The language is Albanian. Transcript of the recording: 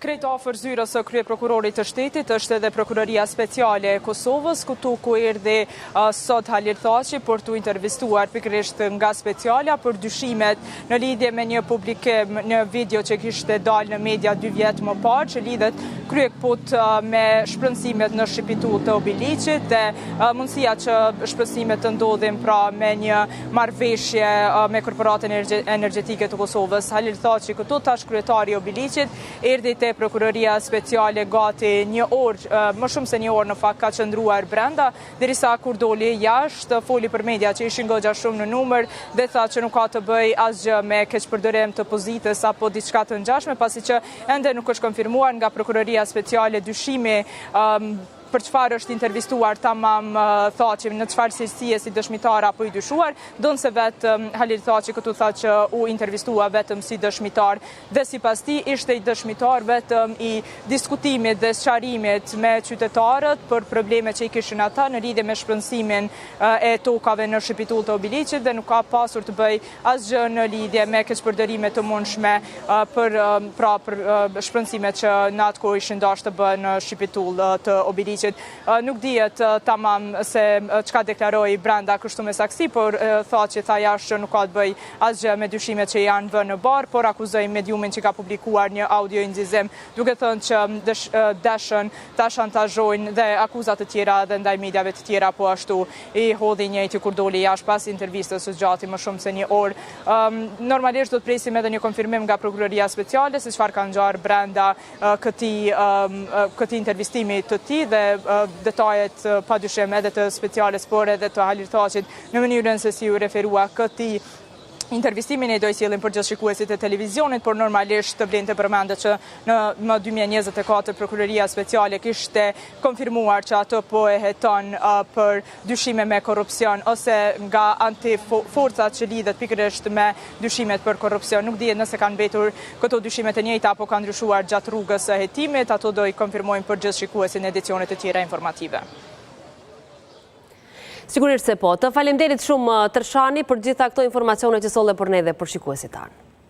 Krejt afër zyrës së kryeprokurorit të shtetit është edhe Prokuroria Speciale e Kosovës, ku erdhi sot Halir Thaçi për t'u intervistuar pikërisht nga speciala për dyshimet në lidhje me një publikim në video që kishte dalë në media 2 vjet më parë, që lidhet kryekput me shpërndësimet në Shqipitull të Obiliqit dhe mundësia që shpërndësimet të ndodhin pra me një marrëveshje me Korporatën Energjetike të Kosovës. Halir Thaçi këtu tash kryetari i Obiliqit erdhi te Prokuroria Speciale gati një orë, më shumë se një orë në fakt ka qëndruar brenda, derisa kur doli jashtë foli për media që ishin goxha shumë në numër dhe tha që nuk ka të bëj asgjë me keqpërdorim të pozitës apo diçka të ngjashme, pasi që ende nuk është konfirmuar nga Prokuroria Speciale dyshimi për çfarë është intervistuar tamam Thaçi, në çfarë cilësie si dëshmitar apo i dyshuar, se vetë Halir Thaçi këtu tha që u intervistua vetëm si dëshmitar dhe sipas tij ishte i dëshmitar vetëm i diskutimit dhe sqarimit me qytetarët për probleme që i kishin ata në lidhje me shpërndësimin e tokave në Shqipitull të Obiliqit dhe nuk ka pasur të bëj asgjë në lidhje me keqpërdorime të mundshme për shpërndësimet që në atë kohë ishin dashur të bëhen në Shqipitull të Obiliqit. Nuk dihet tamam se çka deklaroi brenda kështu me saksi, por Thaçi tha jashtë që nuk ka të bëj asgjë me dyshimet që janë vënë në barë, por akuzoi mediumin që ka publikuar një audio nxizim, duke thënë që dëshën ta shantazhojnë dhe akuzat të tjera dhe ndaj mediave të tjera, po ashtu i hodhi njëjti kur doli jashtë pas intervistës së gjatë më shumë se një orë. Normalisht do të presim edhe një konfirmim nga Prokuroria Speciale se çfarë ka ngjarë brenda këtij intervistimi të tij dhe detajet padyshim edhe të speciales, por edhe të Halir Thaçit në mënyrën se si u referua këtij intervistimin e do i sjellin për gjithë shikuesit e televizionit, por normalisht të vlen të përmendet që në 2024 Prokuroria Speciale kishte konfirmuar që ato po e heton për dyshime me korrupsion ose nga antiforcat që lidhet pikërisht me dyshimet për korrupsion. Nuk dihet nëse kanë mbetur këto dyshimet e njëjta apo kanë ndryshuar gjatë rrugës së hetimit, ato do i konfirmojnë për gjithë shikuesin e edicionet të tjera informative. Sigurisht se po. Të faleminderit shumë Tërshani për gjitha këto informacione që solle për ne dhe për shikuesit tanë.